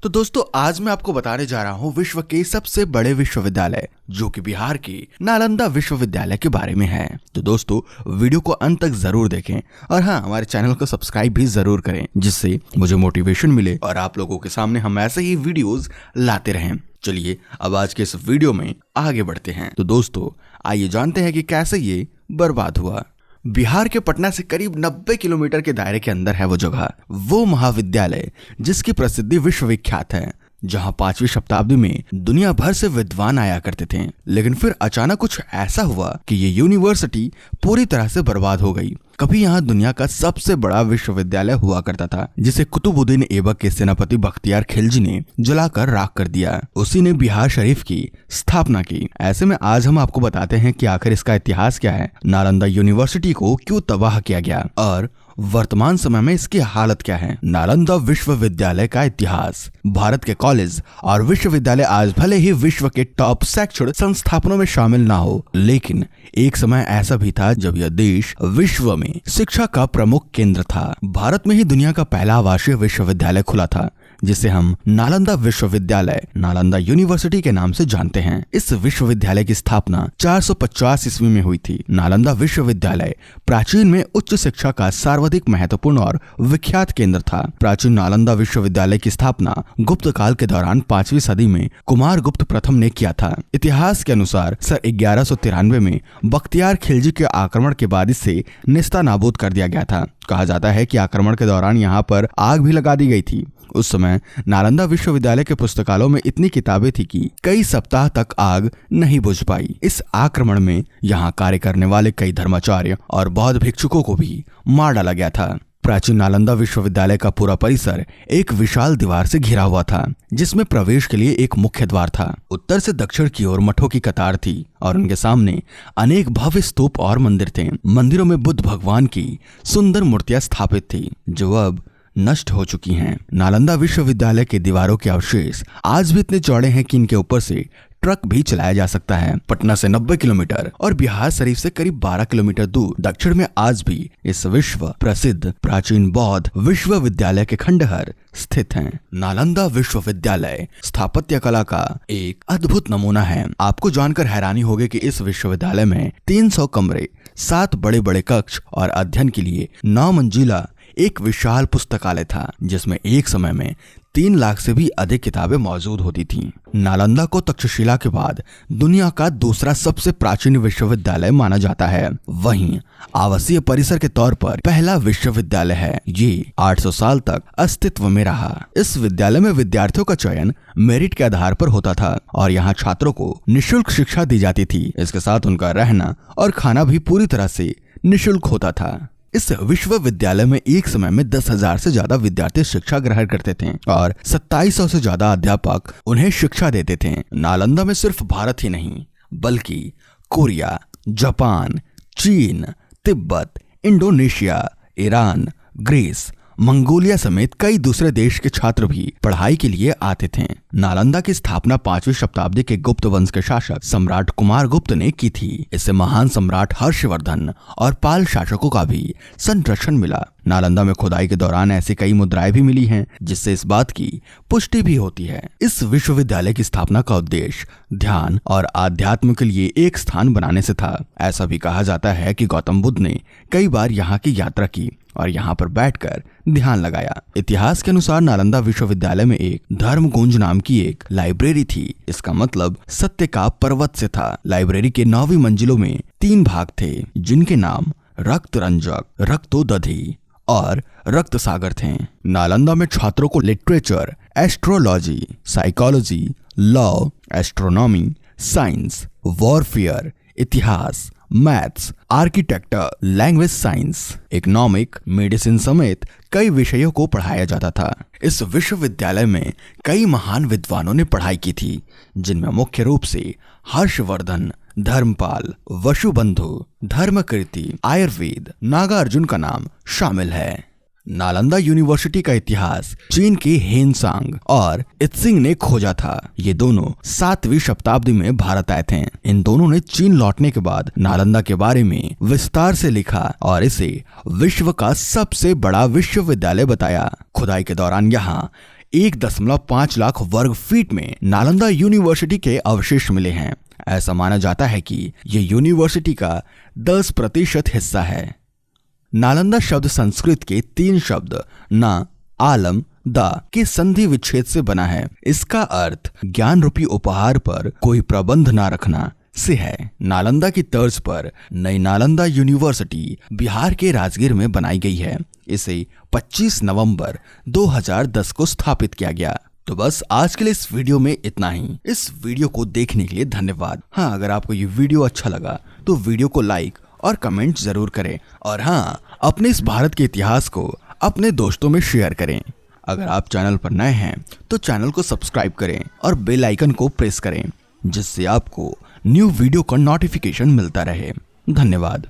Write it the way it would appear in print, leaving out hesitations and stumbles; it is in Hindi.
तो दोस्तों आज मैं आपको बताने जा रहा हूँ विश्व के सबसे बड़े विश्वविद्यालय जो कि बिहार के नालंदा विश्वविद्यालय के बारे में है। तो दोस्तों वीडियो को अंत तक जरूर देखें और हाँ, हमारे चैनल को सब्सक्राइब भी जरूर करें, जिससे मुझे मोटिवेशन मिले और आप लोगों के सामने हम ऐसे ही वीडियोस लाते रहें। चलिए अब आज के इस वीडियो में आगे बढ़ते हैं। तो दोस्तों आइए जानते हैं कि कैसे ये बर्बाद हुआ। बिहार के पटना से करीब 90 किलोमीटर के दायरे के अंदर है वो जगह, वो महाविद्यालय जिसकी प्रसिद्धि विश्वविख्यात है, जहां 5वीं शताब्दी में दुनिया भर से विद्वान आया करते थे। लेकिन फिर अचानक कुछ ऐसा हुआ कि ये यूनिवर्सिटी पूरी तरह से बर्बाद हो गई। कभी यहाँ दुनिया का सबसे बड़ा विश्वविद्यालय हुआ करता था, जिसे कुतुबुद्दीन ऐबक के सेनापति बख्तियार खिलजी ने जलाकर राख कर दिया। उसी ने बिहार शरीफ की स्थापना की। ऐसे में आज हम आपको बताते हैं कि आखिर इसका इतिहास क्या है, नालंदा यूनिवर्सिटी को क्यों तबाह किया गया और वर्तमान समय में इसकी हालत क्या है। नालंदा विश्वविद्यालय का इतिहास। भारत के कॉलेज और विश्वविद्यालय आज भले ही विश्व के टॉप शैक्षणिक संस्थानों में शामिल ना हो, लेकिन एक समय ऐसा भी था जब यह देश विश्व में शिक्षा का प्रमुख केंद्र था। भारत में ही दुनिया का पहला आवासीय विश्वविद्यालय खुला था, जिसे हम नालंदा विश्वविद्यालय, नालंदा यूनिवर्सिटी के नाम से जानते हैं। इस विश्वविद्यालय की स्थापना 450 ईस्वी में हुई थी। नालंदा विश्वविद्यालय प्राचीन में उच्च शिक्षा का सर्वाधिक महत्वपूर्ण और विख्यात केंद्र था। प्राचीन नालंदा विश्वविद्यालय की स्थापना गुप्त काल के दौरान 5वीं सदी में कुमार गुप्त प्रथम ने किया था। इतिहास के अनुसार सन 1193 में बख्तियार खिलजी के आक्रमण के बाद इसे नेस्तनाबूद कर दिया गया था। कहा जाता है कि आक्रमण के दौरान यहाँ पर आग भी लगा दी गई थी। उस समय नालंदा विश्वविद्यालय के पुस्तकालयों में इतनी किताबें थी कि कई सप्ताह तक आग नहीं बुझ पाई। इस आक्रमण में यहाँ कार्य करने वाले कई धर्माचार्य और बौद्ध भिक्षुकों को भी मार डाला गया था। प्राचीन नालंदा विश्वविद्यालय का पूरा परिसर एक विशाल दीवार से घिरा हुआ था, जिसमें प्रवेश के लिए एक मुख्य द्वार था। उत्तर से दक्षिण की ओर मठों की कतार थी और उनके सामने अनेक भव्य स्तूप और मंदिर थे। मंदिरों में बुद्ध भगवान की सुंदर मूर्तियां स्थापित थी, जो अब नष्ट हो चुकी हैं। नालंदा विश्वविद्यालय के दीवारों के अवशेष आज भी इतने चौड़े हैं कि इनके ऊपर से ट्रक भी चलाया जा सकता है। पटना से 90 किलोमीटर और बिहार शरीफ से करीब 12 किलोमीटर दूर दक्षिण में आज भी इस विश्व प्रसिद्ध प्राचीन बौद्ध विश्वविद्यालय के खंडहर स्थित हैं। नालंदा विश्वविद्यालय स्थापत्य कला का एक अद्भुत नमूना है। आपको जानकर हैरानी होगी कि इस विश्वविद्यालय में 300 कमरे, 7 बड़े बड़े कक्ष और अध्ययन के लिए 9 मंजिला एक विशाल पुस्तकालय था, जिसमें एक समय में 3 लाख से भी अधिक किताबें मौजूद होती थीं। नालंदा को तक्षशिला के बाद दुनिया का दूसरा सबसे प्राचीन विश्वविद्यालय माना जाता है। वहीं आवासीय परिसर के तौर पर पहला विश्वविद्यालय है। ये 800 साल तक अस्तित्व में रहा। इस विद्यालय में विद्यार्थियों का चयन मेरिट के आधार पर होता था और यहाँ छात्रों को निःशुल्क शिक्षा दी जाती थी। इसके साथ उनका रहना और खाना भी पूरी तरह से निःशुल्क होता था। इस विश्वविद्यालय में एक समय में 10,000 से ज्यादा विद्यार्थी शिक्षा ग्रहण करते थे और 2700 से ज्यादा अध्यापक उन्हें शिक्षा देते थे। नालंदा में सिर्फ भारत ही नहीं, बल्कि कोरिया, जापान, चीन, Tibet, Indonesia, Iran, Greece, Mongolia समेत कई दूसरे देश के छात्र भी पढ़ाई के लिए आते थे। नालंदा की स्थापना 5वीं शताब्दी के गुप्त वंश के शासक सम्राट कुमार गुप्त ने की थी। इससे महान सम्राट हर्षवर्धन और पाल शासकों का भी संरक्षण मिला। नालंदा में खुदाई के दौरान ऐसी कई मुद्राएं भी मिली हैं, जिससे इस बात की पुष्टि भी होती है। इस विश्वविद्यालय की स्थापना का उद्देश्य ध्यान और आध्यात्म के लिए एक स्थान बनाने से था। ऐसा भी कहा जाता है कि गौतम बुद्ध ने कई बार यहाँ की यात्रा की और यहाँ पर बैठकर ध्यान लगाया। इतिहास के अनुसार नालंदा विश्वविद्यालय में एक धर्मकुंज नाम की एक लाइब्रेरी थी। इसका मतलब सत्य का पर्वत से था। लाइब्रेरी के 9वीं मंजिलों में 3 भाग थे, जिनके नाम रक्त रंजक, रक्तोदधि और रक्त सागर थे। नालंदा में छात्रों को literature, astrology, psychology, law, astronomy, science, warfare, इतिहास, maths, architecture, language science, economic, medicine समेत कई विषयों को पढ़ाया जाता था। इस विश्वविद्यालय में कई महान विद्वानों ने पढ़ाई की थी, जिनमें मुख्य रूप से हर्षवर्धन, धर्मपाल, वसुबंधु, धर्मकीर्ति, आयुर्वेद, नागार्जुन का नाम शामिल है। नालंदा यूनिवर्सिटी का इतिहास चीन के हेनसांग और इत्सिंग ने खोजा था। ये दोनों 7वीं शताब्दी में भारत आए थे। इन दोनों ने चीन लौटने के बाद नालंदा के बारे में विस्तार से लिखा और इसे विश्व का सबसे बड़ा विश्वविद्यालय बताया। खुदाई के दौरान यहाँ 1.5 लाख वर्ग फीट में नालंदा यूनिवर्सिटी के अवशेष मिले हैं। ऐसा माना जाता है कि ये यूनिवर्सिटी का 10% हिस्सा है। नालंदा शब्द संस्कृत के 3 शब्द ना, आलम, दा के संधि विच्छेद से बना है। इसका अर्थ ज्ञान रूपी उपहार पर कोई प्रबंध ना रखना से है। नालंदा की तर्ज पर नई नालंदा यूनिवर्सिटी बिहार के राजगीर में बनाई गई है। इसे 25 नवंबर 2010 को स्थापित किया गया। तो बस आज के लिए इस वीडियो में इतना ही। इस वीडियो को देखने के लिए धन्यवाद। हाँ, अगर आपको ये वीडियो अच्छा लगा तो वीडियो को लाइक और कमेंट जरूर करें, और हाँ, अपने इस भारत के इतिहास को अपने दोस्तों में शेयर करें। अगर आप चैनल पर नए हैं तो चैनल को सब्सक्राइब करें और बेल आइकन को प्रेस करें, जिससे आपको न्यू वीडियो का नोटिफिकेशन मिलता रहे। धन्यवाद।